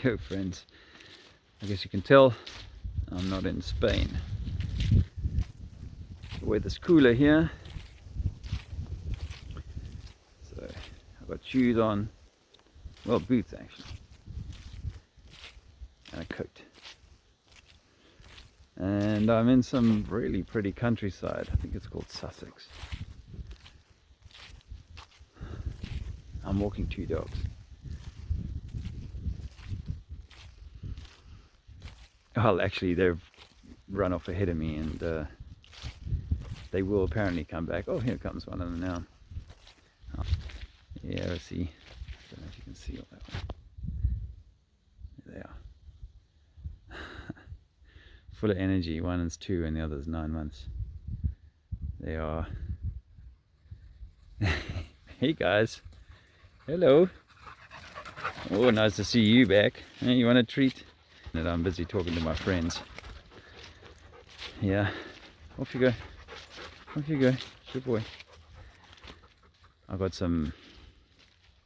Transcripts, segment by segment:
Hello friends, I guess you can tell I'm not in Spain. The weather's cooler here, so I've got shoes on, well, boots actually, and a coat. And I'm in some really pretty countryside. I think it's called Sussex. I'm walking two dogs. Well, actually they've run off ahead of me, and they will apparently come back. Oh, here comes one of them now. Oh, yeah, let's see. I don't know if you can see all that way. There they are. Full of energy. One is 2 and the other is 9 months. They are. Hey guys. Hello. Oh, nice to see you back. Hey, you want a treat? And I'm busy talking to my friends. Yeah. Off you go. Off you go. Good boy. I've got some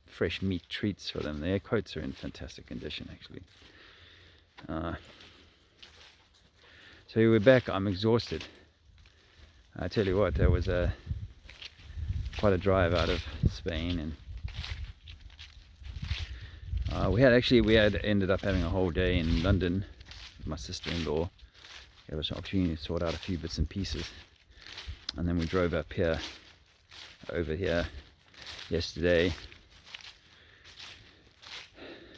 fresh meat treats for them. Their coats are in fantastic condition, actually. So we're back. I'm exhausted. I tell you what, that was quite a drive out of Spain, and we had ended up having a whole day in London with my sister-in-law. Gave us an opportunity to sort out a few bits and pieces, and then we drove up here, over here, yesterday.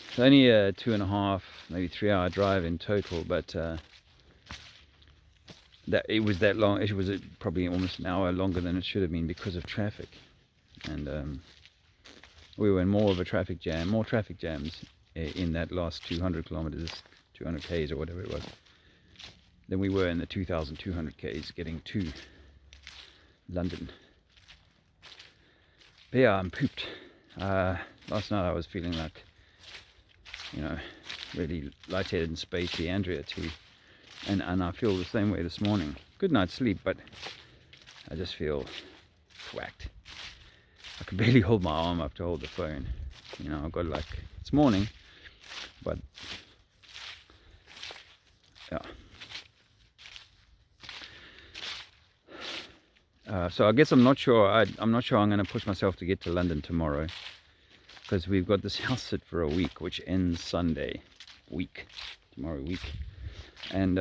It's only a 2.5, maybe 3 hour drive in total, but that it was that long. It was probably almost an hour longer than it should have been because of traffic, and we were in more traffic jams in that last 200 kilometers, 200 k's or whatever it was, than we were in the 2,200 k's getting to London. But yeah, I'm pooped. Last night I was feeling like, really lightheaded and spacey. Andrea too. And I feel the same way this morning. Good night's sleep, but I just feel whacked. I can barely hold my arm up to hold the phone. I've got it's morning, but yeah. So I guess I'm not sure I'm going to push myself to get to London tomorrow, because we've got this house sit for a week, which ends Sunday tomorrow week. And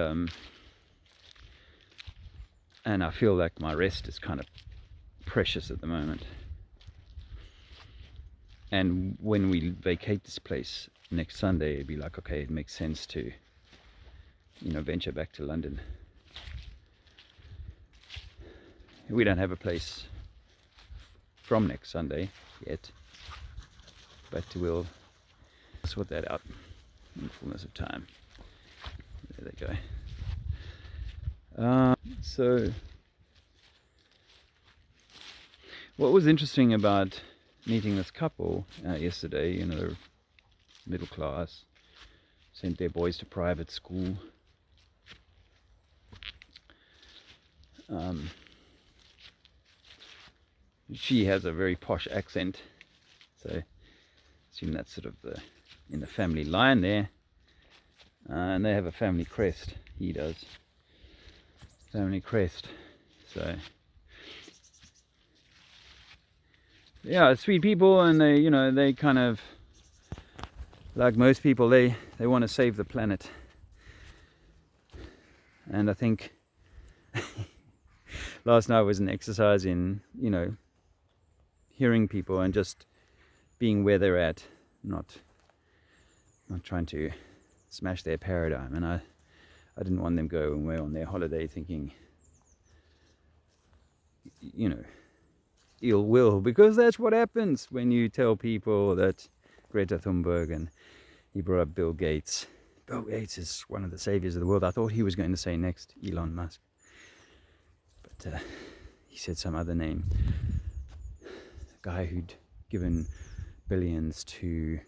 I feel like my rest is kind of precious at the moment. And when we vacate this place next Sunday, it'd be like, okay, it makes sense to, venture back to London. We don't have a place from next Sunday yet, but we'll sort that out in fullness of time. There they go. So what was interesting about meeting this couple yesterday, they're middle class, sent their boys to private school. She has a very posh accent, so I assume that's sort of in the family line there. And they have a family crest. He does. Family crest. So yeah, sweet people, and they kind of, like most people, they want to save the planet. And I think last night was an exercise in hearing people and just being where they're at, not trying to smash their paradigm. And I didn't want them go away on their holiday thinking, ill will, because that's what happens when you tell people that Greta Thunberg, and he brought up Bill Gates. Bill Gates is one of the saviors of the world. I thought he was going to say next Elon Musk, but he said some other name. A guy who'd given billions to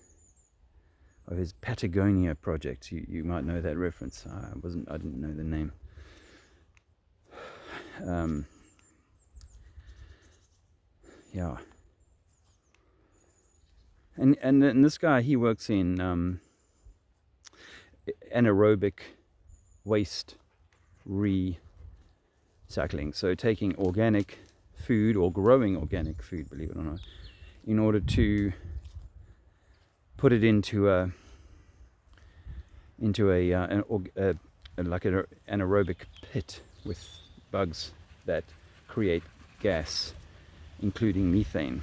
his Patagonia project. You might know that reference. I didn't know the name. Yeah. And this guy, he works in anaerobic waste recycling. So taking organic food, or growing organic food, believe it or not, in order to put it into like an anaerobic pit with bugs that create gas, including methane.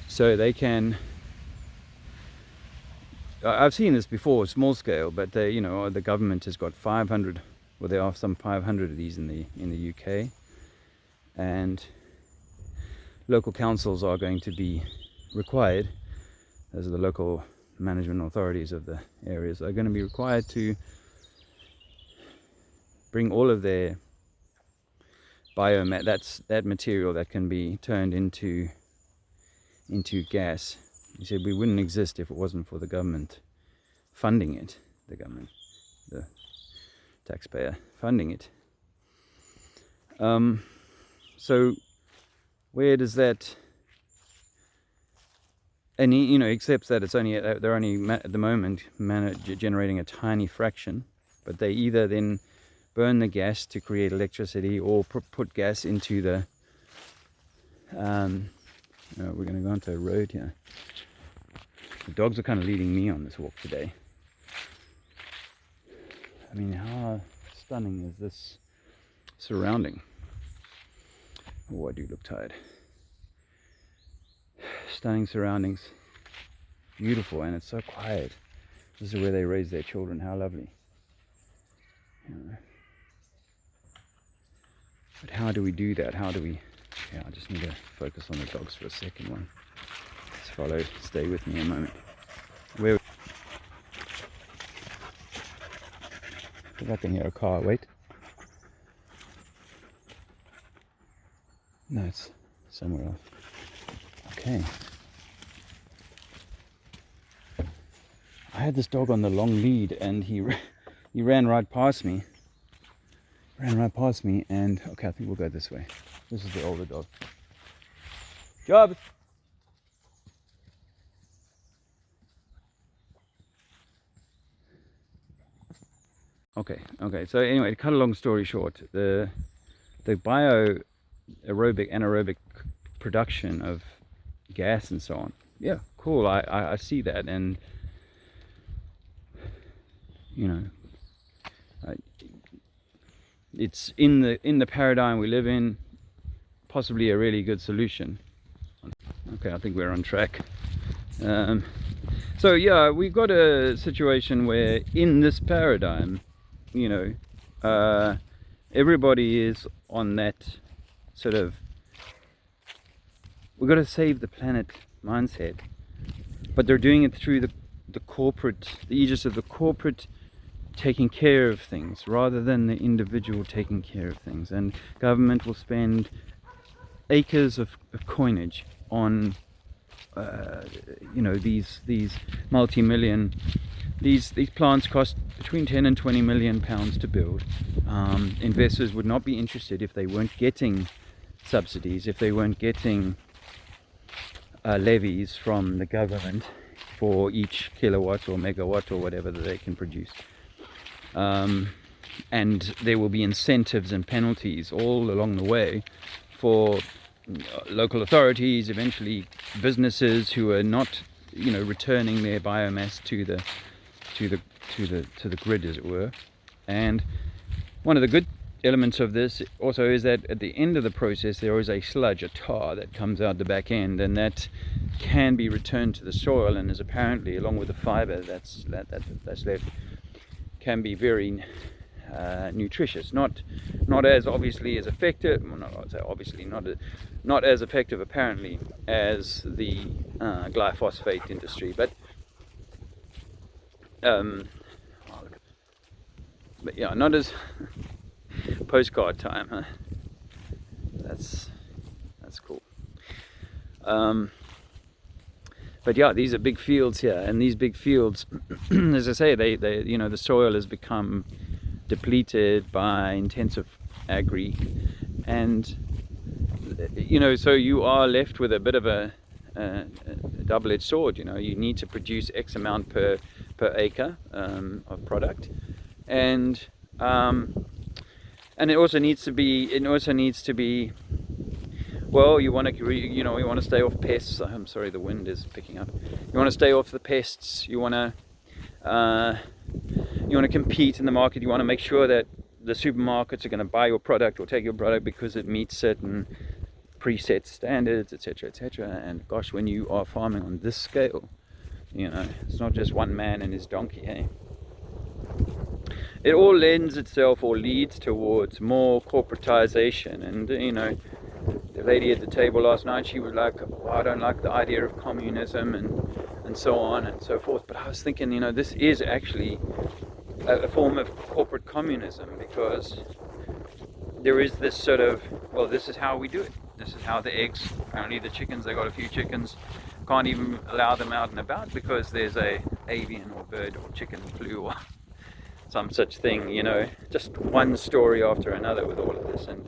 So they can, I've seen this before, small scale, but they, you know, the government has got 500, well, there are some 500 of these in the UK, and local councils are going to be required, those are the local management authorities of the areas, are going to be required to bring all of their biomass, that material that can be turned into gas. He said we wouldn't exist if it wasn't for the government funding it, the taxpayer funding it. So where does that, and he, you know, accepts that it's only, they're only at the moment generating a tiny fraction, but they either then burn the gas to create electricity, or put gas into the we're going to go onto a road here. The dogs are kind of leading me on this walk today. I mean, how stunning is this surrounding? Oh, I do look tired. Stunning surroundings, beautiful, and it's so quiet. This is where they raise their children. How lovely. But how do we do that? How do we, yeah, I just need to focus on the dogs for a second. One, let's follow, stay with me a moment. Where, I think I can hear a car. Wait, no, it's somewhere else. Okay, I had this dog on the long lead, and he ran right past me. And okay, I think we'll go this way. This is the older dog. Job. Okay. So anyway, to cut a long story short, the anaerobic production of gas and so on. Yeah, cool. I see that, and you know, it's in the paradigm we live in, possibly a really good solution. Okay, I think we're on track. So yeah, we've got a situation where in this paradigm, you know, everybody is on that sort of, we've got to save the planet mindset, but they're doing it through the aegis of the corporate taking care of things rather than the individual taking care of things. And government will spend acres of coinage on you know, these multi-million, these plants cost between 10 and 20 million pounds to build. Investors would not be interested if they weren't getting subsidies, if they weren't getting levies from the government for each kilowatt or megawatt or whatever that they can produce. And there will be incentives and penalties all along the way for local authorities, eventually businesses who are not, you know, returning their biomass to the grid, as it were. And one of the good elements of this also is that at the end of the process there is a sludge, a tar that comes out the back end, and that can be returned to the soil, and is apparently, along with the fiber that's left, can be very nutritious, not as obviously as effective, well, not as effective apparently as the glyphosate industry, but yeah, not as postcard time, huh? That's cool. But yeah, these are big fields here, and these big fields, as I say, they you know, the soil has become depleted by intensive agri, and you know, so you are left with a bit of a a double-edged sword. You know, you need to produce X amount per acre of product, and it also needs to be. Well, you want to stay off pests. I'm sorry, the wind is picking up. You want to stay off the pests. You want to compete in the market. You want to make sure that the supermarkets are going to buy your product or take your product because it meets certain preset standards, etc., etc. And gosh, when you are farming on this scale, you know, it's not just one man and his donkey, eh? It all lends itself or leads towards more corporatization. And you know, the lady at the table last night, she was like, oh, I don't like the idea of communism and so on and so forth. But I was thinking, you know, this is actually a form of corporate communism, because there is this sort of, well, this is how we do it. This is how the eggs, apparently the chickens, they got a few chickens, can't even allow them out and about because there's a avian or bird or chicken flu or some such thing, you know. Just one story after another with all of this. And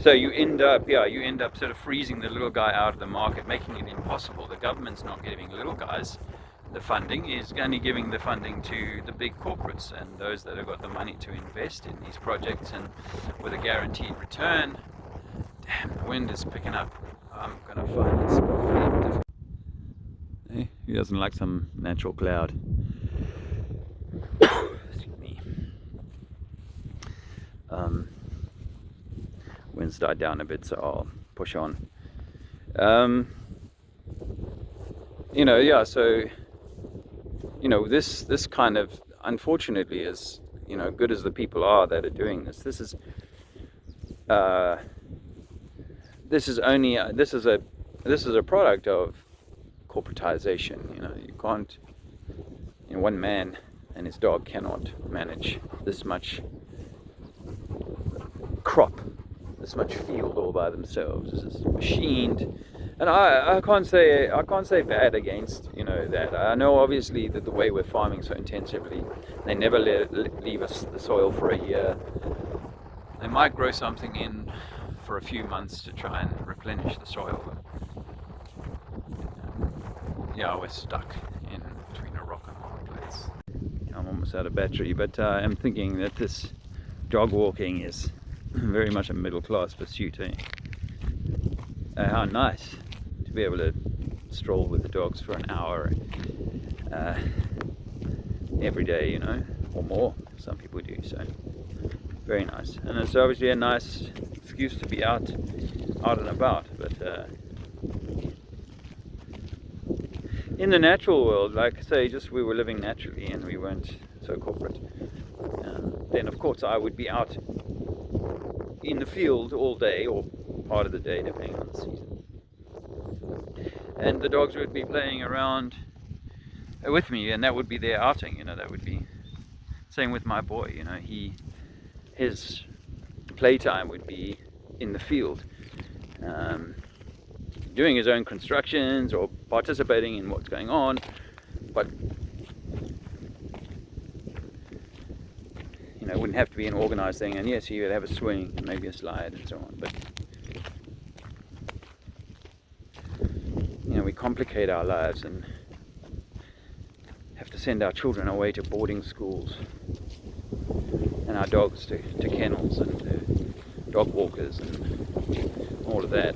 so you end up sort of freezing the little guy out of the market, making it impossible. The government's not giving little guys the funding, is only giving the funding to the big corporates and those that have got the money to invest in these projects and with a guaranteed return. Damn, the wind is picking up. I'm gonna find this properly difficult. Hey, who doesn't like some natural cloud? Excuse me. Wind's died down a bit, so I'll push on. You know, yeah, so you know, this kind of, unfortunately, is, you know, good as the people are that are doing this, this is a product of corporatization. You know, you can't, you know, one man and his dog cannot manage this much crop, this much field all by themselves. This is machined. And I can't say bad against, you know, that. I know obviously that the way we're farming so intensively, they never leave us the soil for a year. They might grow something in for a few months to try and replenish the soil. Yeah, we're stuck in between a rock and a hard place. I'm almost out of battery, but I'm thinking that this dog walking is very much a middle class pursuit, eh? How nice to be able to stroll with the dogs for an hour every day, you know, or more. Some people do, so very nice. And it's obviously a nice excuse to be out and about. But in the natural world, like I say, just we were living naturally and we weren't so corporate. Then of course I would be out in the field all day or part of the day, depending on the season. And the dogs would be playing around with me, and that would be their outing, you know. That would be same with my boy, you know. His playtime would be in the field, doing his own constructions or participating in what's going on, but you know, it wouldn't have to be an organized thing. And yes, he would have a swing and maybe a slide and so on, but you know, we complicate our lives and have to send our children away to boarding schools and our dogs to kennels and dog walkers and all of that.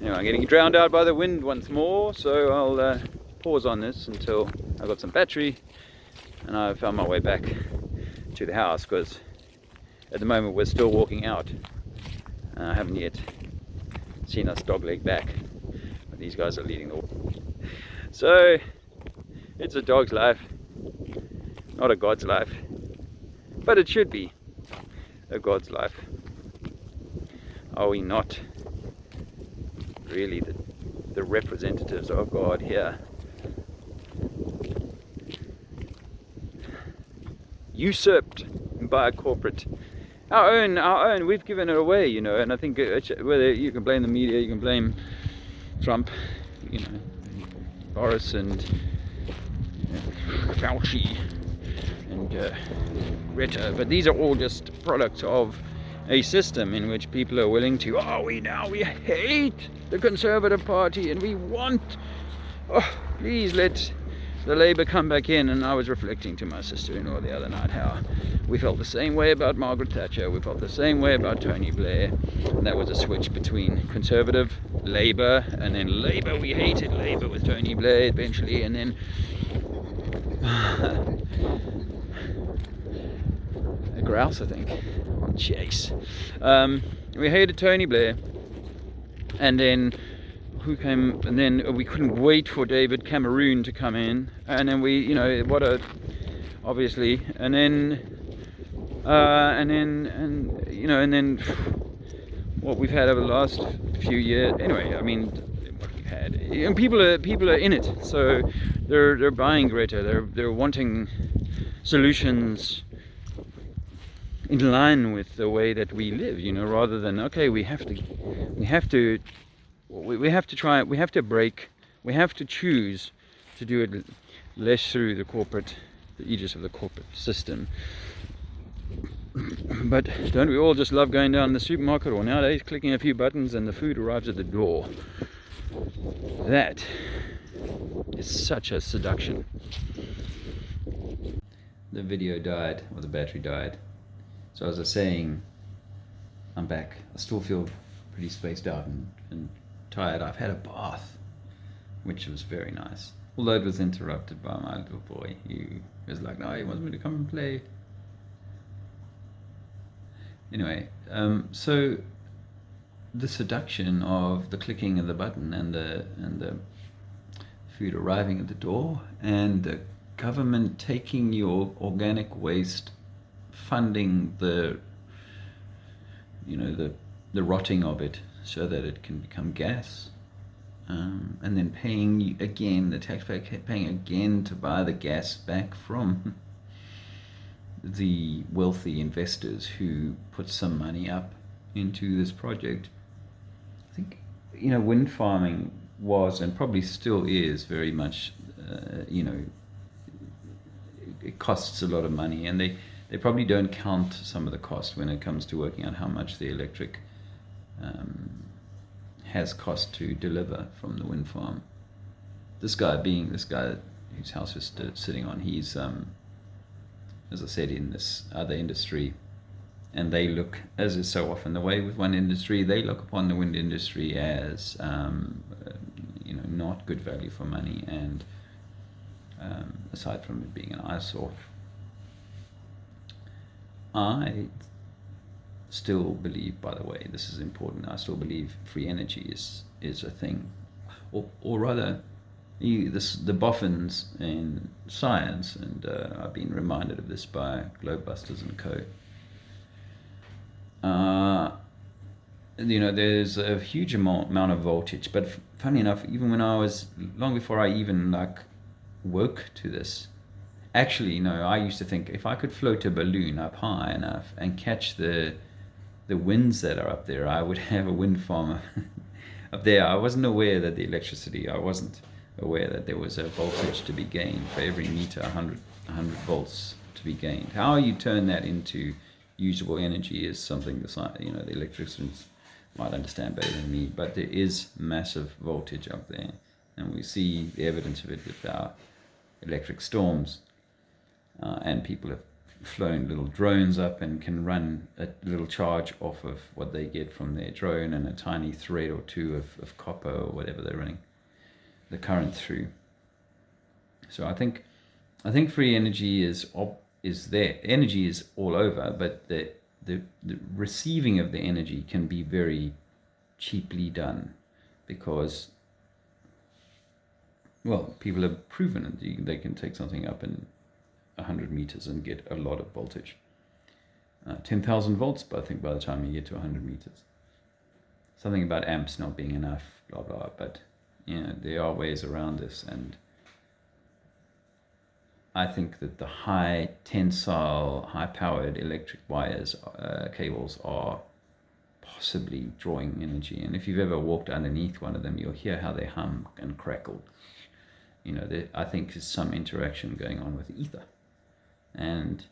Anyway, I'm getting drowned out by the wind once more, so I'll pause on this until I've got some battery and I've found my way back to the house, because at the moment we're still walking out. I haven't yet seen us dogleg back. These guys are leading the walk. So it's a dog's life, not a God's life, but it should be a God's life. Are we not really the representatives of God here? Usurped by a corporate, our own, we've given it away, you know. And I think whether you can blame the media, you can blame Trump, you know, Boris and Fauci and Greta, but these are all just products of a system in which people are willing to, we hate the Conservative Party and we want, please let the Labour come back in. And I was reflecting to my sister-in-law the other night how we felt the same way about Margaret Thatcher, we felt the same way about Tony Blair, and that was a switch between Conservative, Labour, and then Labour, we hated Labour with Tony Blair eventually, and then a grouse, I think, on Chase. We hated Tony Blair, and then who came, and then we couldn't wait for David Cameron to come in, and then obviously, and then what we've had over the last few years. Anyway, I mean, what we've had, and people are in it, so they're buying Greta. They're wanting solutions in line with the way that we live, rather than we have to choose to do it less through the aegis of the corporate system. But don't we all just love going down the supermarket, or nowadays clicking a few buttons and the food arrives at the door? That is such a seduction. The video died, or the battery died. So as I was saying, I'm back. I still feel pretty spaced out and tired. I've had a bath, which was very nice. Although it was interrupted by my little boy. He was like, no, he wants me to come and play. Anyway, so the seduction of the clicking of the button and the food arriving at the door, and the government taking your organic waste, funding the rotting of it so that it can become gas, and then paying again, the taxpayer paying again to buy the gas back from the wealthy investors who put some money up into this project. I think wind farming was, and probably still is, very much it costs a lot of money, and they probably don't count some of the cost when it comes to working out how much the electric has cost to deliver from the wind farm. This guy whose house is sitting on, he's as I said, in this other industry, and they look, as is so often the way with one industry, they look upon the wind industry as not good value for money, and aside from it being an eyesore. I still believe, by the way, this is important, I still believe free energy is a thing, or rather, the boffins in science, and I've been reminded of this by Globebusters and Co. There's a huge amount of voltage, but funny enough, even when I was, long before I even woke to this, actually, I used to think if I could float a balloon up high enough and catch the winds that are up there, I would have a wind farm up there. I wasn't aware that I wasn't aware that there was a voltage to be gained for every meter, 100 volts to be gained. How you turn that into usable energy is something the electricians might understand better than me, but there is massive voltage up there, and we see the evidence of it with our electric storms, and people have flown little drones up and can run a little charge off of what they get from their drone and a tiny thread or two of copper or whatever they're running the current through. So I think free energy is there. Energy is all over, but the receiving of the energy can be very cheaply done, because, well, people have proven it. They can take something up in 100 meters and get a lot of voltage. 10,000 volts, but I think by the time you get to 100 meters. Something about amps not being enough, blah, blah, but there are ways around this, and I think that the high tensile, high-powered electric wires, cables are possibly drawing energy. And if you've ever walked underneath one of them, you'll hear how they hum and crackle. I think there's some interaction going on with ether. And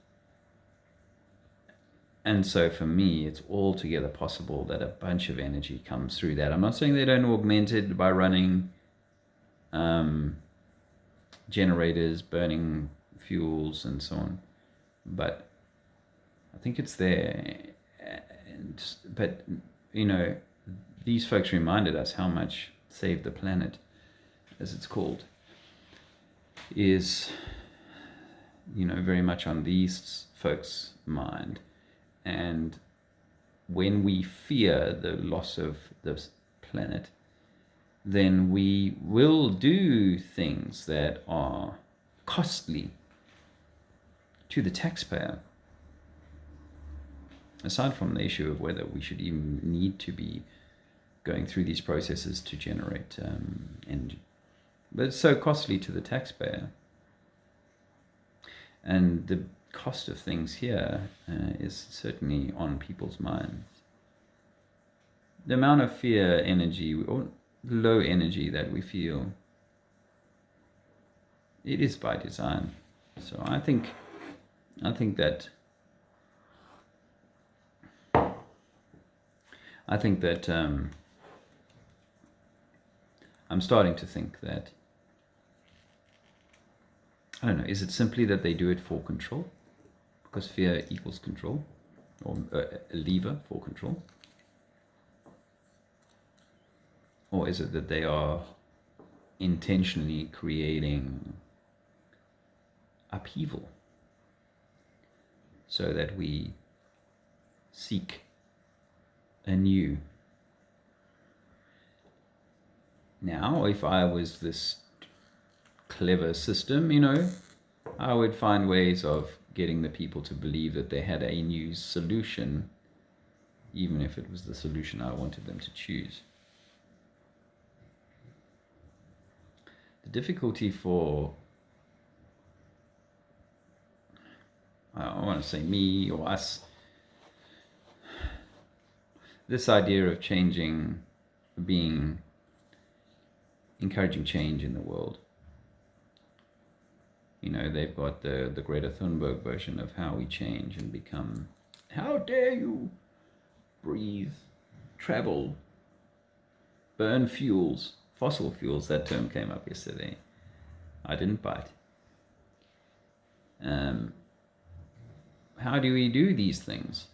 And so for me, it's altogether possible that a bunch of energy comes through that. I'm not saying they don't augment it by running generators, burning fuels, and so on, but I think it's there. But these folks reminded us how much Save the Planet, as it's called, is very much on these folks' mind. And when we fear the loss of this planet, then we will do things that are costly to the taxpayer. Aside from the issue of whether we should even need to be going through these processes to generate energy. But it's so costly to the taxpayer. And the cost of things here is certainly on people's minds. The amount of fear energy or low energy that we feel, it is by design. So I think that I'm starting to think that, I don't know, is it simply that they do it for control? Because fear equals control, or a lever for control? Or is it that they are intentionally creating upheaval so that we seek anew? Now, if I was this clever system, I would find ways of getting the people to believe that they had a new solution, even if it was the solution I wanted them to choose. The difficulty for, I want to say me or us, this idea of changing, encouraging change in the world. They've got the Greta Thunberg version of how we change and become, how dare you breathe, travel, burn fuels, fossil fuels. That term came up yesterday. I didn't bite. How do we do these things?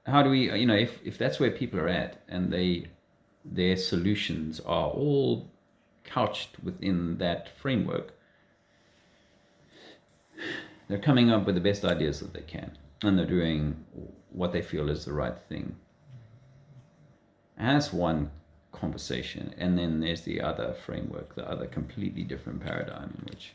How do we, if that's where people are at, and their solutions are all couched within that framework, they're coming up with the best ideas that they can, and they're doing what they feel is the right thing. As one conversation, and then there's the other framework, the other completely different paradigm in which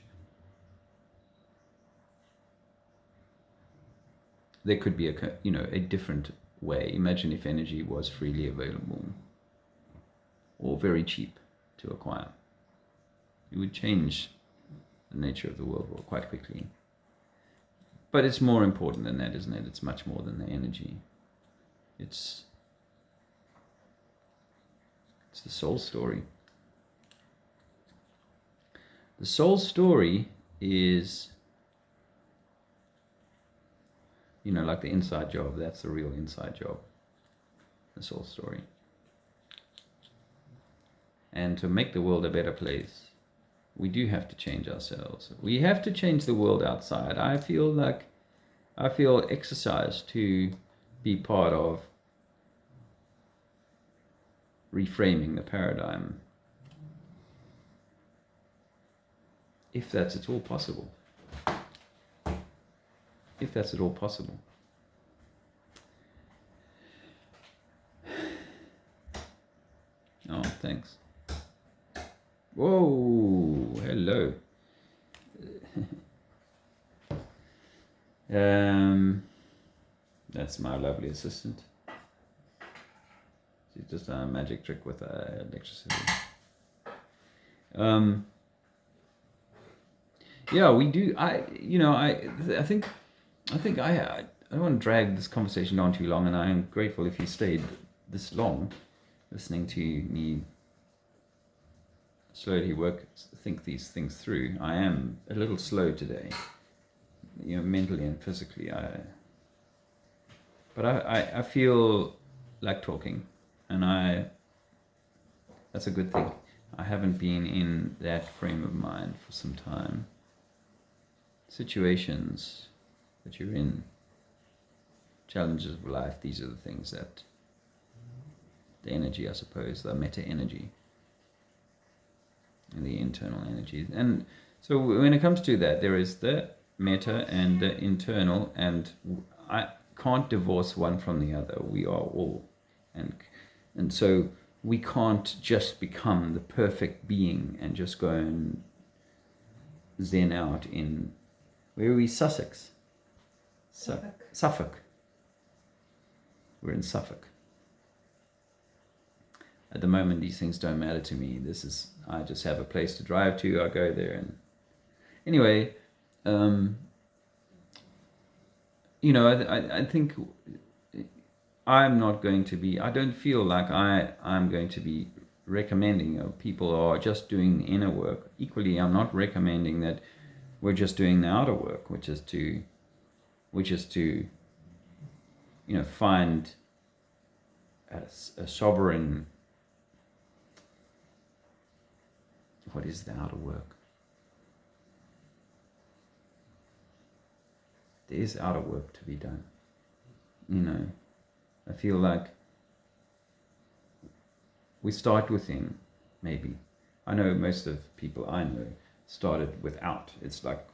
there could be a different way. Imagine if energy was freely available or very cheap to acquire. It would change the nature of the world quite quickly. But it's more important than that, isn't it? It's much more than the energy. It's the soul story. The soul story is, like the inside job. That's the real inside job, the soul story. And to make the world a better place, we do have to change ourselves. We have to change the world outside. I feel exercised to be part of reframing the paradigm, if that's at all possible. If that's at all possible. Oh, thanks. Whoa, hello. That's my lovely assistant. She's just a magic trick with electricity. Yeah, we do. I think I don't want to drag this conversation on too long, and I am grateful if you stayed this long listening to me slowly think these things through. I am a little slow today, mentally and physically. But I feel like talking, and that's a good thing. I haven't been in that frame of mind for some time. Situations that you're in, challenges of life, these are the things that, the energy, I suppose, the meta energy and the internal energy. And so when it comes to that, there is the meta and the internal, and I can't divorce one from the other. We are all. And so we can't just become the perfect being and just go and zen out in, where are we, Sussex? Suffolk. We're in Suffolk. At the moment, these things don't matter to me. I just have a place to drive to. I go there, and anyway, I think I'm not going to be. I don't feel like I'm going to be recommending people are just doing the inner work. Equally, I'm not recommending that we're just doing the outer work, which is to find a sovereign. What is the outer work? There is outer work to be done. I feel like we start within, maybe. I know most of people I know started without. It's like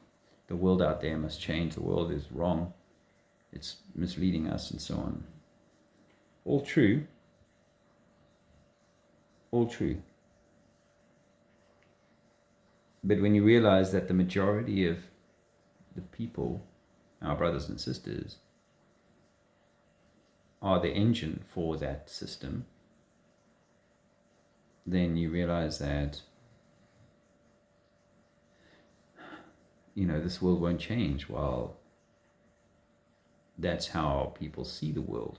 the world out there must change. The world is wrong. It's misleading us and so on. All true. All true. But when you realize that the majority of the people, our brothers and sisters, are the engine for that system, then you realize that this world won't change while that's how people see the world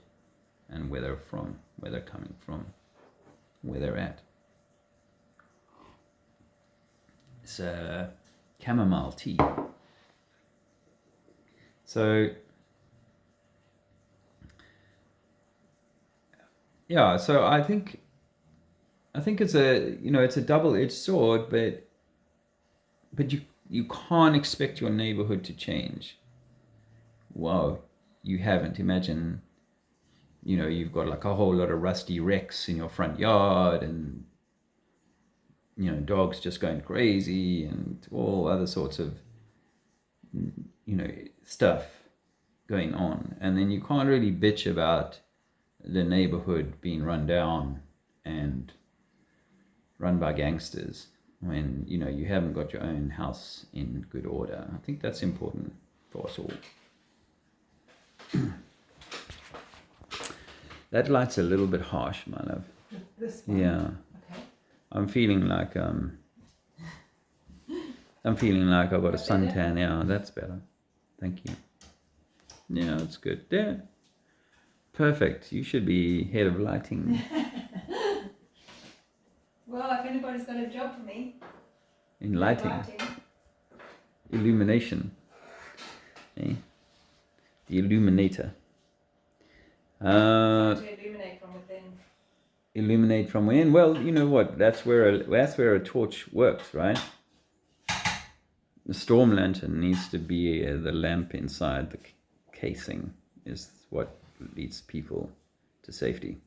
and where they're from, where they're coming from, where they're at. It's chamomile tea. So yeah, so I think it's a double-edged sword, but you can't expect your neighborhood to change. Wow, you haven't. Imagine, you've got like a whole lot of rusty wrecks in your front yard, and dogs just going crazy and all other sorts of stuff going on, and then you can't really bitch about the neighborhood being run down and run by gangsters when you haven't got your own house in good order. I think that's important for us all. That light's a little bit harsh, my love. This one? Yeah. Okay. I'm feeling like I've got a suntan. Yeah, that's better. Thank you. Yeah, that's good. Yeah. Perfect. You should be head of lighting. Well, if anybody's got a job for me. In lighting. Illumination. Eh? The illuminator. To illuminate from within. Illuminate from within. Well, you know what? That's where a torch works, right? The storm lantern needs to be the lamp inside the casing is what leads people to safety.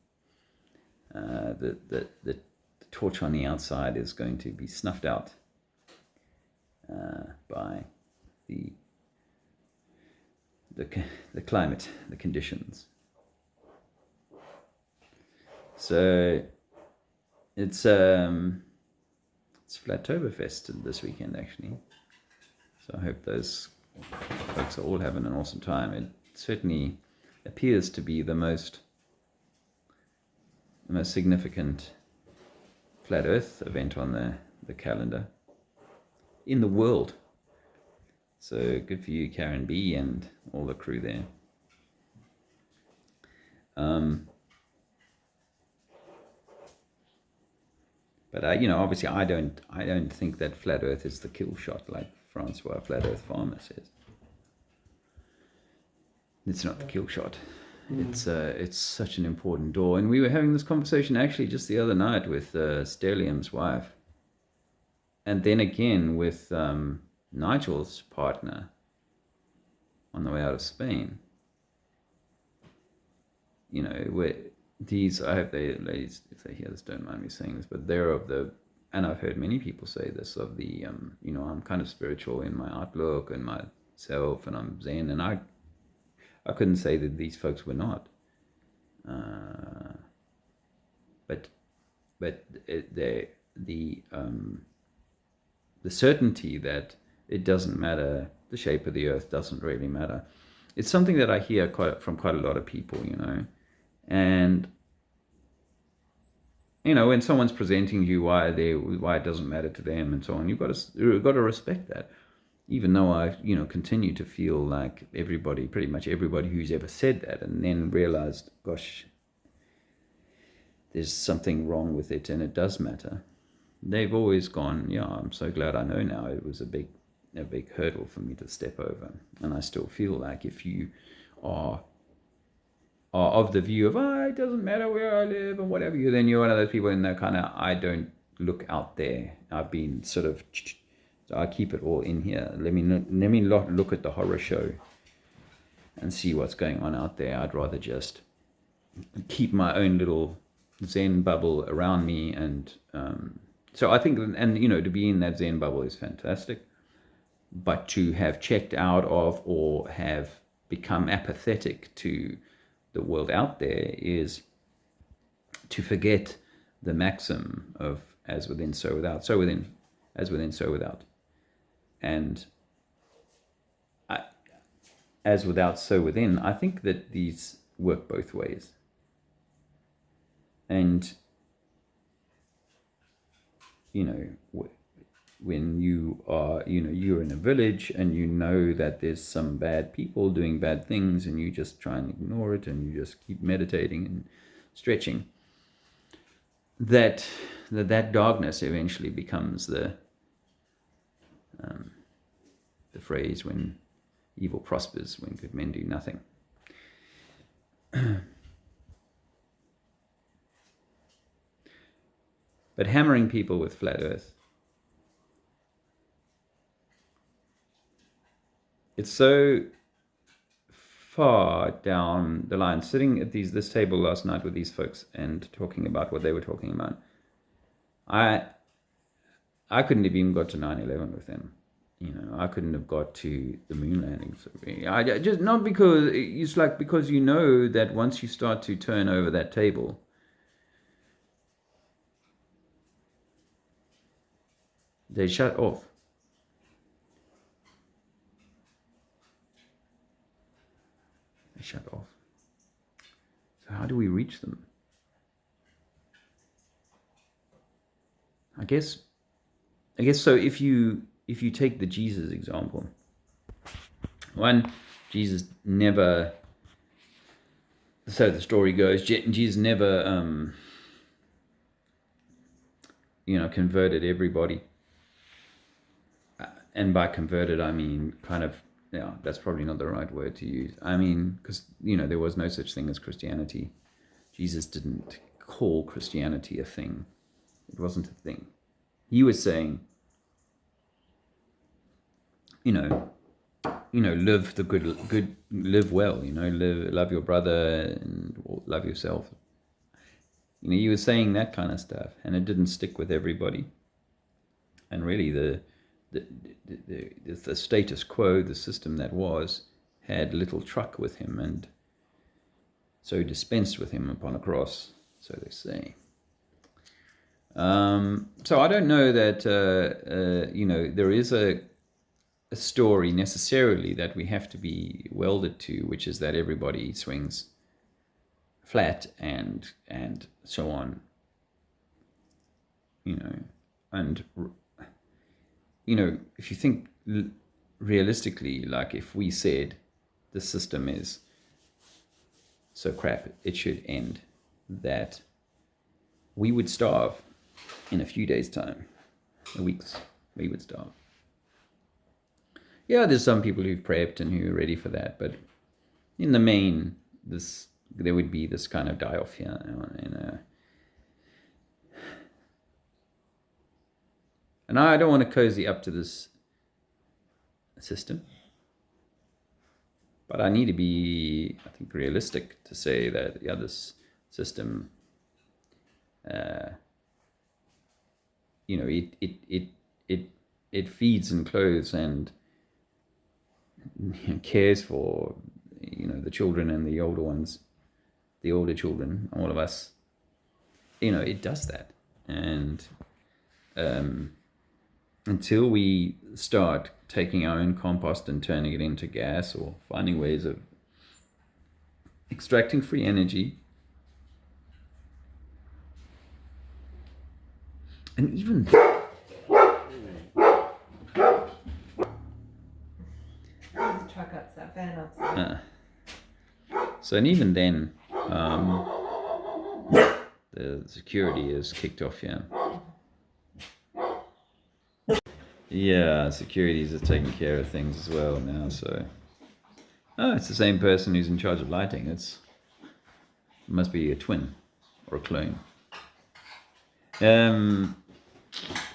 The torch on the outside is going to be snuffed out by the climate, the conditions. So it's Flattoberfest this weekend, actually. So I hope those folks are all having an awesome time. It certainly appears to be the most significant flat Earth event on the calendar in the world. So good for you, Karen B, and all the crew there. But obviously, I don't think that flat Earth is the kill shot, like Francois Flat Earth Farmer says. It's not the kill shot. It's such an important door. And we were having this conversation actually just the other night with Sterlium's wife, and then again with Nigel's partner on the way out of Spain. Where these, I hope they, ladies, if they hear this, don't mind me saying this, but they're of the, and I've heard many people say this, of the, I'm kind of spiritual in my outlook and myself, and I'm Zen, and I couldn't say that these folks were not. But the certainty that it doesn't matter, the shape of the earth doesn't really matter. It's something that I hear from quite a lot of people, and when someone's presenting you why it doesn't matter to them and so on, you've got to respect that. Even though I continue to feel like pretty much everybody who's ever said that, and then realized, gosh, there's something wrong with it, and it does matter. They've always gone, yeah, I'm so glad I know now. It was a big hurdle for me to step over, and I still feel like if you are of the view of, it doesn't matter where I live and whatever, then you're one of those people in that kind of, I don't look out there. I've been sort of, so I keep it all in here. Let me not look at the horror show and see what's going on out there. I'd rather just keep my own little Zen bubble around me, and so I think, and to be in that Zen bubble is fantastic, but to have checked out of or have become apathetic to the world out there is to forget the maxim of as within, so without, so within, as within, so without. And as without, so within, I think that these work both ways. And, when you are, you're in a village and that there's some bad people doing bad things, and you just try and ignore it, and you just keep meditating and stretching, that darkness eventually becomes the phrase, when evil prospers, when good men do nothing. But hammering people with flat earth, it's so far down the line. Sitting at this table last night with these folks and talking about what they were talking about, I couldn't have even got to 9/11 with them. I couldn't have got to the moon landings. I just, not because it's like, because that once you start to turn over that table, they shut off. They shut off. So how do we reach them? I guess so. If you take the Jesus example, one, Jesus never, so the story goes, Jesus never converted everybody. And by converted, I mean kind of, that's probably not the right word to use. I mean, because, there was no such thing as Christianity. Jesus didn't call Christianity a thing. It wasn't a thing. He was saying, live the good, live well, love your brother and love yourself. He was saying that kind of stuff, and it didn't stick with everybody. And really the status quo, the system that had little truck with him, and so dispensed with him upon a cross, so they say. So I don't know that, there is a story necessarily that we have to be welded to, which is that everybody swings flat and so on, and if you think realistically, like if we said the system is so crap, it should end, that we would starve. in a few days' time, a week's, we would start. Yeah, there's some people who've prepped and who are ready for that, but in the main, there would be this kind of die-off here. And I don't want to cozy up to this system, but I need to be, I think, realistic to say that, yeah, this system, you know, it feeds and clothes and cares for, you know, the children and the older ones, the older children, all of us. You know, it does that. And until we start taking our own compost and turning it into gas, or finding ways of extracting free energy, and even There's a truck outside, van outside. so, and even then, the security is kicked off here. Yeah, securities are taking care of things as well now. So, it's the same person who's in charge of lighting. It must be a twin or a clone.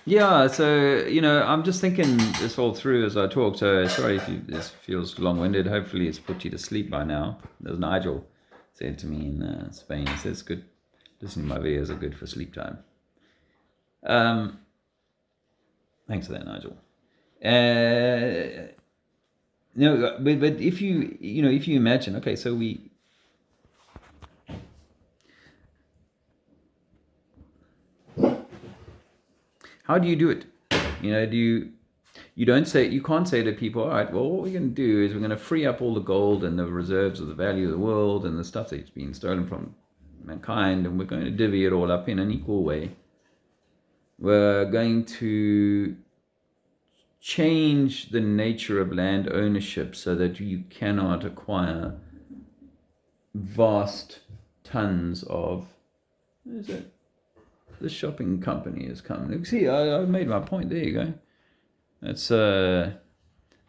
Yeah, so, you know, I'm just thinking this all through as I talk. So sorry if this feels long-winded. Hopefully it's put you to sleep by now. There's Nigel said to me in Spain. He says, "Good, listening to my videos are good for sleep time." Thanks for that, Nigel. No, but if if you imagine, okay, so how do you do it? You know, you can't say to people, all right, well, what we're going to do is we're going to free up all the gold and the reserves of the value of the world and the stuff that's been stolen from mankind, and we're going to divvy it all up in an equal way. We're going to change the nature of land ownership so that you cannot acquire vast tons of, what is it? The shopping company has come. See, I've made my point. There you go. It's a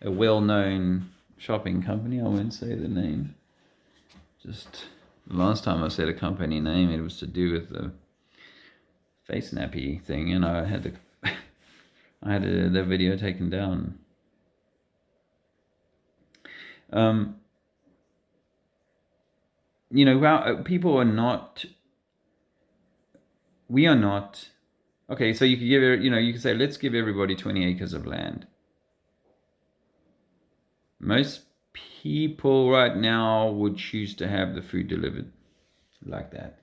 well-known shopping company. I won't say the name. Just the last time I said a company name, it was to do with the face nappy thing, and I had the video taken down. You know, people are not. We are not. Okay, so you could give it. You know, you could say, let's give everybody 20 acres of land. Most people right now would choose to have the food delivered like that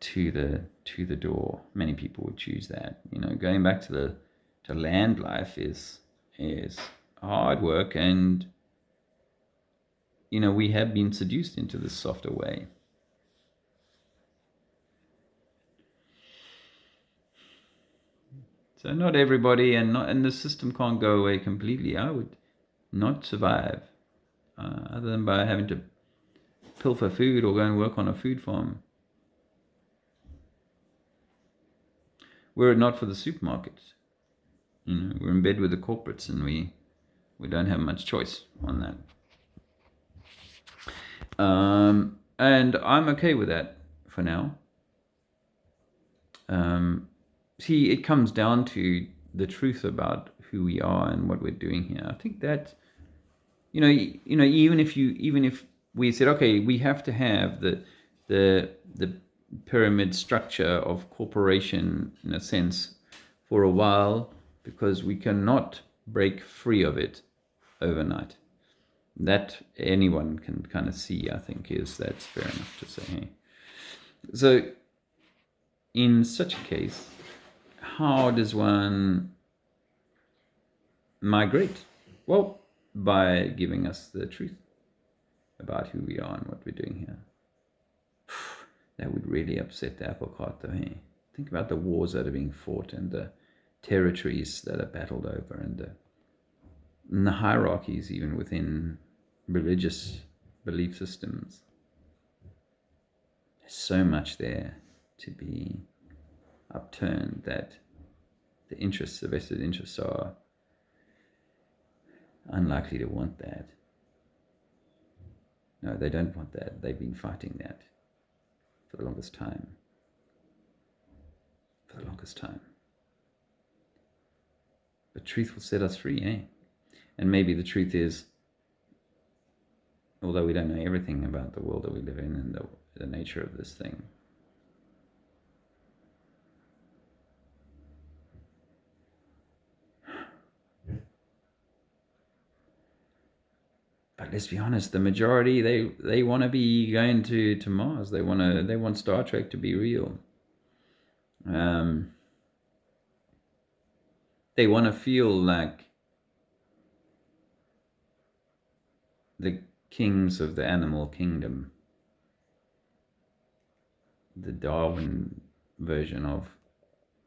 to the door. Many people would choose that. You know, going back to land life is hard work, and you know, we have been seduced into this softer way. So not everybody, and the system can't go away completely. I would not survive other than by having to pilfer food or go and work on a food farm. Were it not for the supermarkets, you know, we're in bed with the corporates, and we don't have much choice on that. And I'm okay with that for now. See, it comes down to the truth about who we are and what we're doing here. I think that, you know, even if we said, okay, we have to have the pyramid structure of corporation in a sense for a while, because we cannot break free of it overnight. That anyone can kind of see, I think, that's fair enough to say. Hey? So in such a case, how does one migrate? Well, by giving us the truth about who we are and what we're doing here. That would really upset the apple cart, though. Hey? Think about the wars that are being fought, and the territories that are battled over, and the hierarchies even within religious belief systems. There's so much there to be upturned, that the interests, the vested interests, are unlikely to want that. No, they don't want that. They've been fighting that for the longest time. For the longest time. But truth will set us free, eh? And maybe the truth is, although we don't know everything about the world that we live in and the nature of this thing, but let's be honest, the majority, they want to be going to Mars. They want Star Trek to be real. They want to feel like the kings of the animal kingdom, the Darwin version of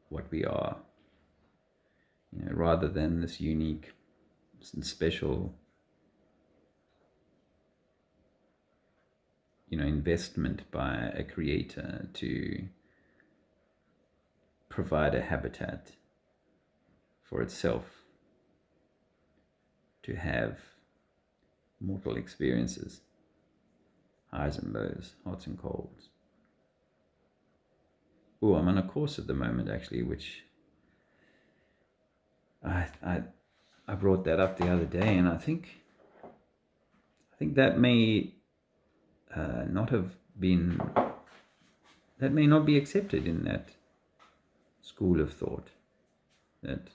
what we are, rather than this unique and special, investment by a creator to provide a habitat for itself, to have mortal experiences, highs and lows, hots and colds. Oh, I'm on a course at the moment, actually, which I brought that up the other day, and I think that may not be accepted in that school of thought, that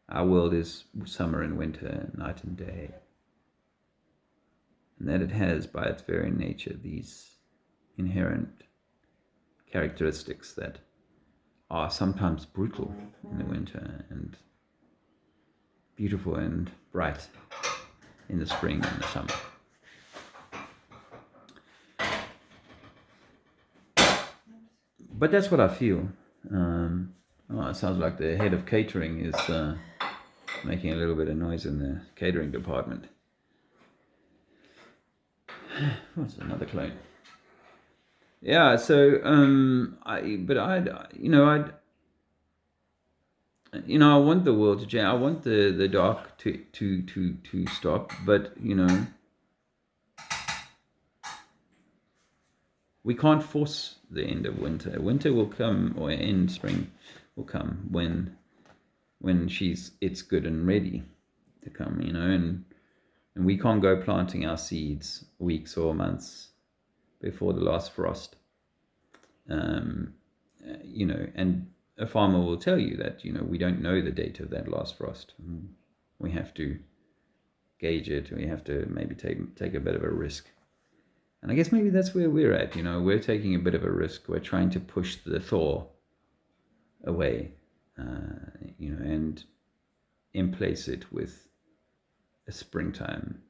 our world is summer and winter, night and day, and that it has, by its very nature, these inherent characteristics that are sometimes brutal in the winter and beautiful and bright in the spring and the summer. But that's what I feel. It sounds like the head of catering is making a little bit of noise in the catering department. What's another clone? Yeah, so I want the world to change. I want the dark to stop, but we can't force the end of winter. Winter will come, or end, spring will come when it's good and ready to come, and we can't go planting our seeds weeks or months before the last frost. And a farmer will tell you that, we don't know the date of that last frost. We have to gauge it. We have to maybe take a bit of a risk. And I guess maybe that's where we're at, we're taking a bit of a risk. We're trying to push the thaw away, and in place it with a springtime.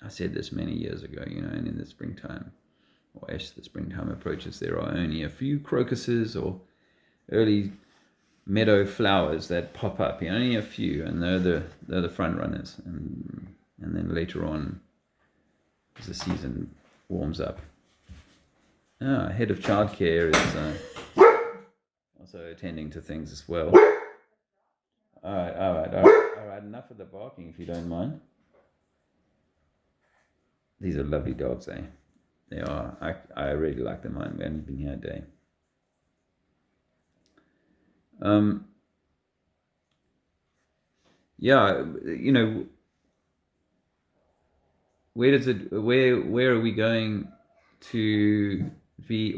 I said this many years ago, and in the springtime, or as the springtime approaches, there are only a few crocuses or early meadow flowers that pop up, only a few, and they're the front runners, and then later on, as the season warms up, head of childcare is also attending to things as well. All right, enough of the barking, if you don't mind. These are lovely dogs, eh? They are. I really like them. We haven't been here a day. Yeah, where are we going to be?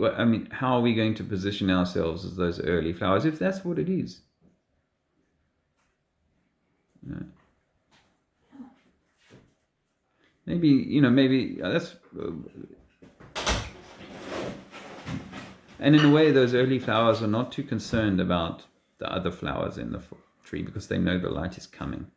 How are we going to position ourselves as those early flowers, if that's what it is? Maybe that's. And in a way, those early flowers are not too concerned about the other flowers in the tree, because they know the light is coming.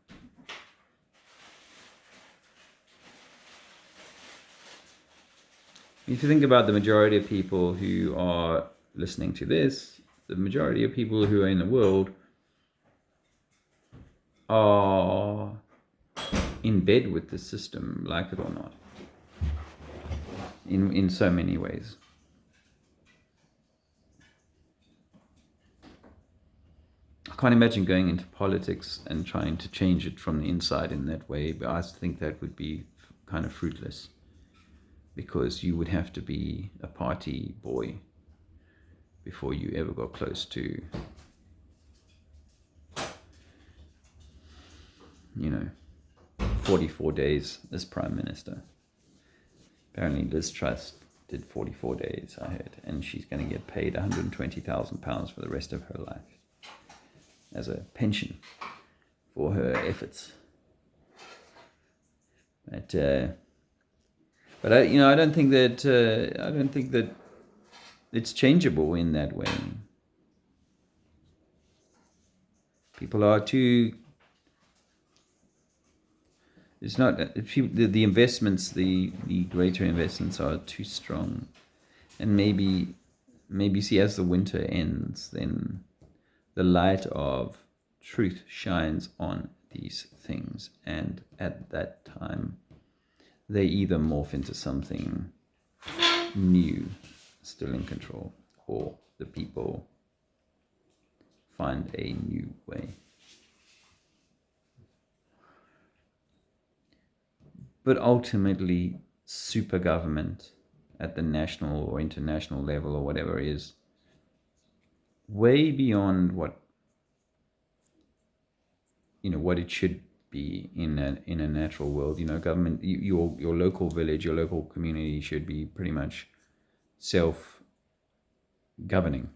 If you think about the majority of people who are listening to this, the majority of people who are in the world are in bed with the system, like it or not, in so many ways. can't imagine going into politics and trying to change it from the inside in that way, but I think that would be kind of fruitless, because you would have to be a party boy before you ever got close to, 44 days as Prime Minister. Apparently Liz Truss did 44 days, I heard, and she's going to get paid £120,000 for the rest of her life as a pension for her efforts. But I don't think that it's changeable in that way. People are too. It's not the investments, the greater investments are too strong, and maybe see, as the winter ends, then the light of truth shines on these things, and at that time they either morph into something new, still in control, or the people find a new way. But ultimately, super government at the national or international level or whatever is way beyond what it should be in a natural world. Government, your local village, your local community should be pretty much self-governing.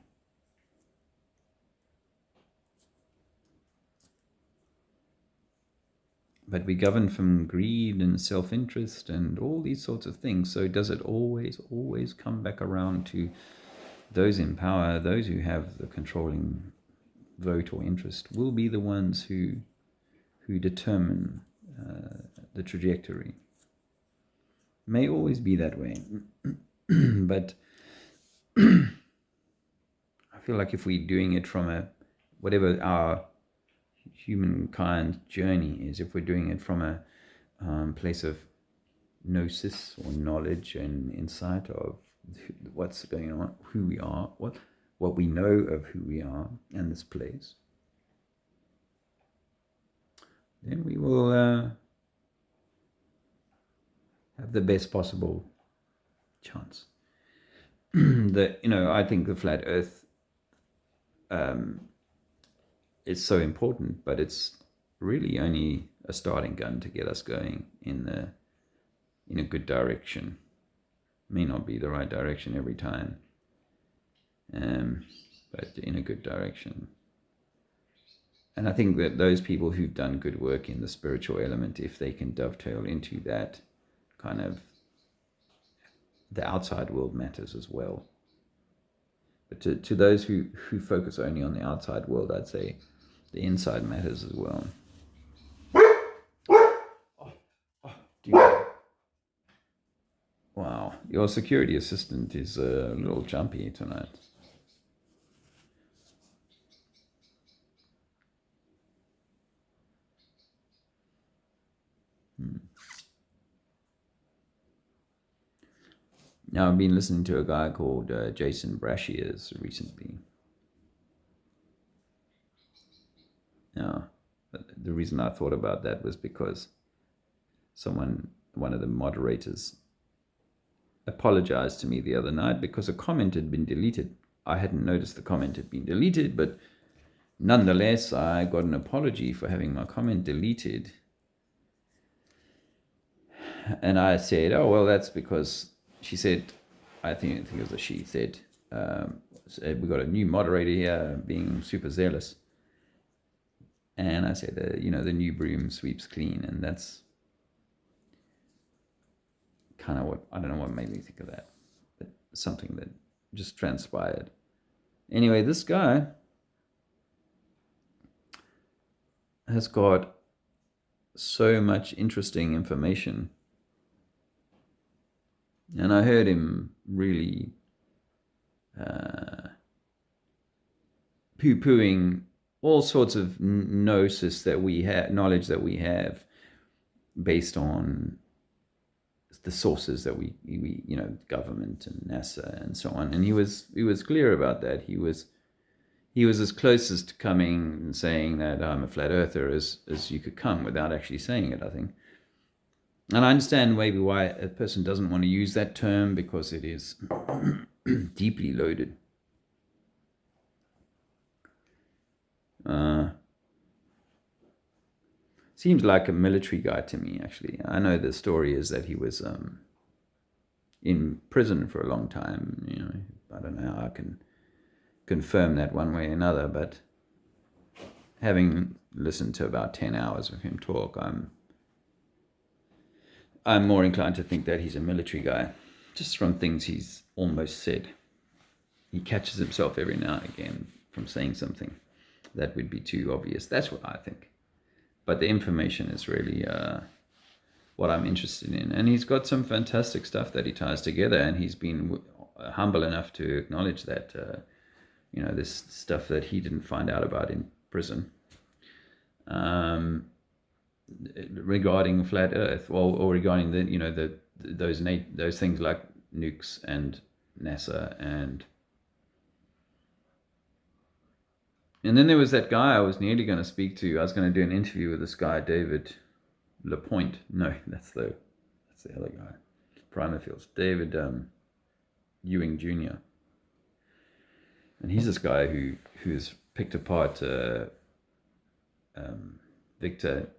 But we govern from greed and self-interest and all these sorts of things. So does it always come back around to those in power, those who have the controlling vote or interest, will be the ones who determine the trajectory. May always be that way. But I feel like if we're doing it from whatever our humankind journey is, if we're doing it from a place of gnosis or knowledge and insight of what's going on, who we are, what we know of who we are and this place, then we will have the best possible chance. I think the flat Earth is so important, but it's really only a starting gun to get us going in a good direction. May not be the right direction every time, but in a good direction. And I think that those people who've done good work in the spiritual element, if they can dovetail into that kind of, the outside world matters as well. But to those who focus only on the outside world, I'd say the inside matters as well. Wow, your security assistant is a little jumpy tonight. Now, I've been listening to a guy called Jason Brashears recently. Now, the reason I thought about that was because one of the moderators, apologized to me the other night because a comment had been deleted. I hadn't noticed the comment had been deleted, but nonetheless, I got an apology for having my comment deleted. And I said, oh, well, that's because she said, I think it was a she said, we got a new moderator here being super zealous. And I said, the new broom sweeps clean. And that's kind of I don't know what made me think of that. But something that just transpired. Anyway, this guy has got so much interesting information. And I heard him really poo-pooing all sorts of gnosis that we have, knowledge that we have, based on the sources that we government and NASA and so on. And he was clear about that. He was he was as closest to coming and saying that I'm a flat earther as you could come without actually saying it, I think. And I understand maybe why a person doesn't want to use that term, because it is deeply loaded. Seems like a military guy to me, actually. I know the story is that he was in prison for a long time. You know, I don't know how I can confirm that one way or another, but having listened to about 10 hours of him talk, I'm more inclined to think that he's a military guy, just from things he's almost said. He catches himself every now and again from saying something that would be too obvious. That's what I think. But the information is really what I'm interested in. And he's got some fantastic stuff that he ties together, and he's been humble enough to acknowledge that, you know, this stuff that he didn't find out about in prison. Regarding flat Earth, or regarding the, you know, those things like nukes and NASA, and then there was that guy I was nearly going to speak to. I was going to do an interview with this guy, David Lapointe. No, that's the other guy, Primafields, David Ewing Jr. And he's this guy who's picked apart Victor.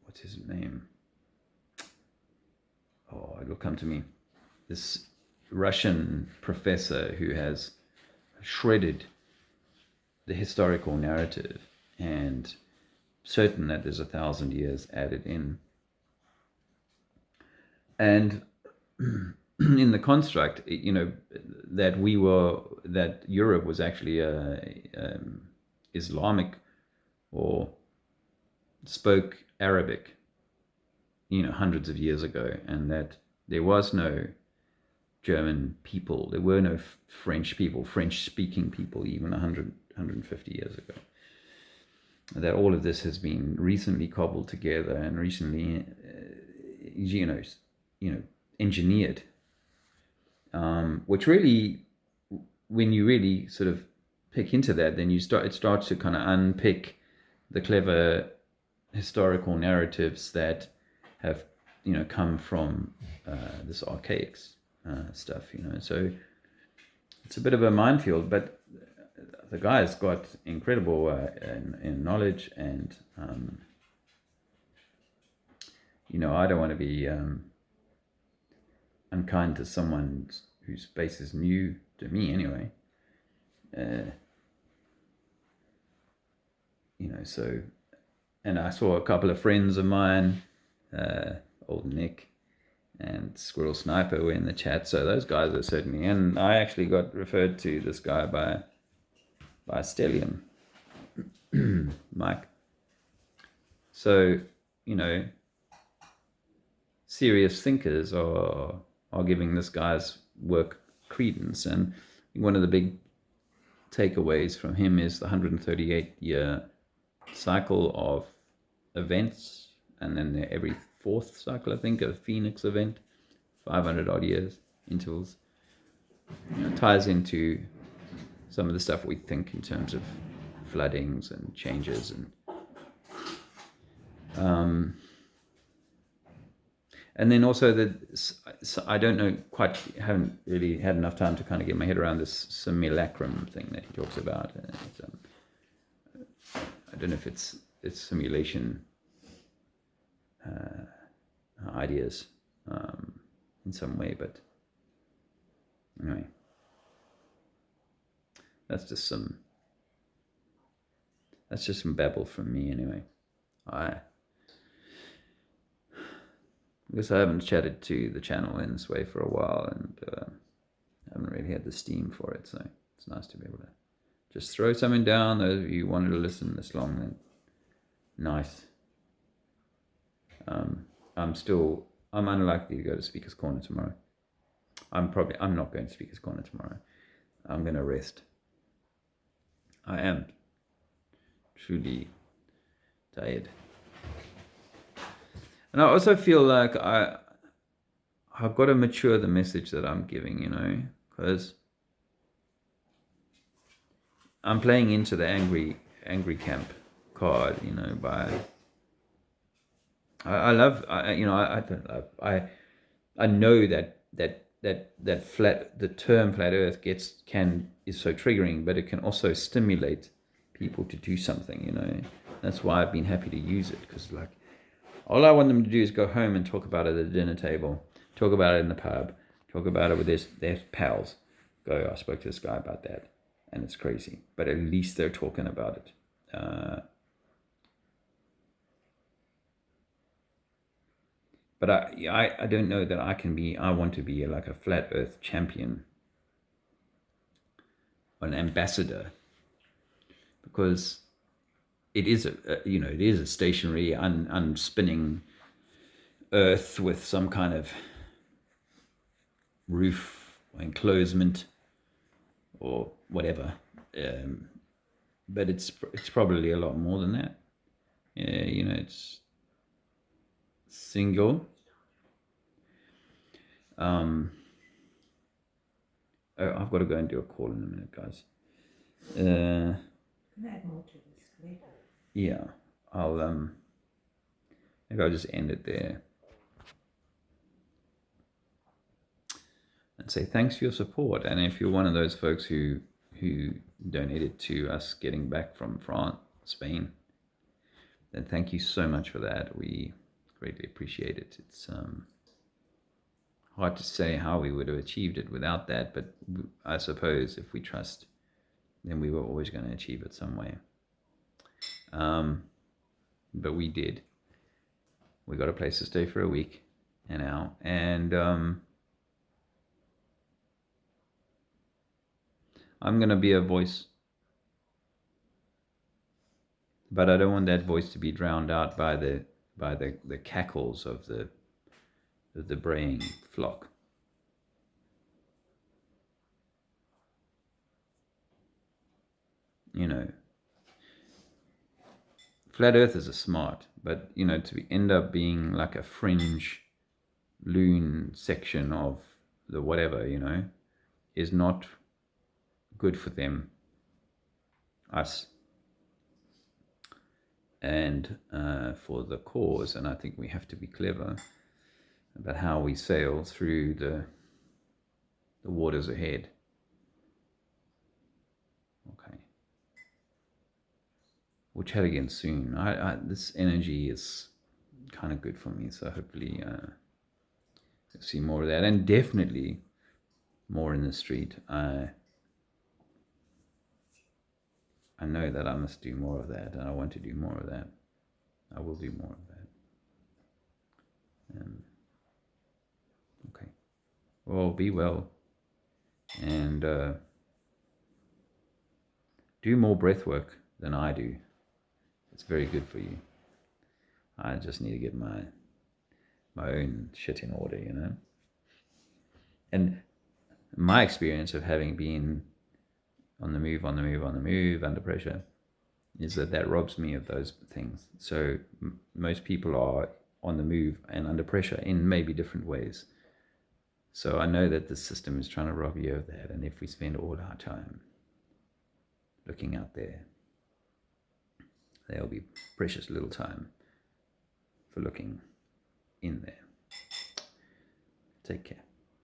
What's his name? Oh, it'll come to me. This Russian professor who has shredded the historical narrative and certain that there's 1,000 years added in. And in the construct, you know, that Europe was actually Islamic, or spoke Arabic, you know, hundreds of years ago, and that there was no German people, there were no French people, French-speaking people, even 150 years ago. That all of this has been recently cobbled together and recently, you know, engineered, which really, when you really sort of pick into that, then it starts to kind of unpick the clever historical narratives that have, you know, come from this archaic stuff, you know. So it's a bit of a minefield, but the guy's got incredible in knowledge, and you know, I don't want to be unkind to someone whose space is new to me anyway. You know, so, and I saw a couple of friends of mine, old Nick and Squirrel Sniper, were in the chat, so those guys are certainly, and I actually got referred to this guy by Stellium, Mike. So, you know, serious thinkers are giving this guy's work credence, and one of the big takeaways from him is the 138-year cycle of events, and then every fourth cycle, I think, a Phoenix event, 500 odd years intervals, you know, ties into some of the stuff we think in terms of floodings and changes, and then also I don't know quite, haven't really had enough time to kind of get my head around this simulacrum thing that he talks about. I don't know if it's simulation ideas in some way, but anyway, that's just some babble from me anyway. I guess I haven't chatted to the channel in this way for a while, and I haven't really had the steam for it, so it's nice to be able to just throw something down. Those of you who wanted to listen this long, then nice. I'm unlikely to go to Speaker's Corner tomorrow. I'm not going to Speaker's Corner tomorrow. I'm going to rest. I am truly tired. And I also feel like I've got to mature the message that I'm giving, you know, because I'm playing into the angry camp card, you know. I love, I don't love, I know that the term flat Earth is so triggering, but it can also stimulate people to do something, you know. That's why I've been happy to use it, because like all I want them to do is go home and talk about it at the dinner table, talk about it in the pub, talk about it with their pals. Go, I spoke to this guy about that, and it's crazy, but at least they're talking about it. But I don't know that I want to be like a flat Earth champion, an ambassador, because it is it is a stationary, unspinning Earth with some kind of roof or enclosement or whatever. But it's probably a lot more than that. Yeah, you know, it's single. Oh, I've got to go and do a call in a minute, guys. Can add more to this later. Yeah, maybe I'll just end it there and say thanks for your support. And if you're one of those folks who donated to us getting back from Spain, then thank you so much for that. We greatly appreciate it. It's hard to say how we would have achieved it without that, but I suppose if we trust, then we were always going to achieve it some way. But we did. We got a place to stay for a week and now, and I'm going to be a voice, but I don't want that voice to be drowned out by the cackles of the braying flock. You know, flat earthers are smart, but you know, to end up being like a fringe loon section of the whatever, you know, is not good for them, us, and for the cause. And I think we have to be clever about how we sail through the waters ahead. Okay, we'll chat again soon. This energy is kind of good for me, so hopefully you'll see more of that, and definitely more in the street. I know that I must do more of that, and I want to do more of that. I will do more of that. Okay. Well, be well, and do more breath work than I do. It's very good for you. I just need to get my own shit in order, you know. And my experience of having been on the move, under pressure, is that robs me of those things. So most people are on the move and under pressure in maybe different ways. So I know that the system is trying to rob you of that. And if we spend all our time looking out there, there'll be precious little time for looking in there. Take care.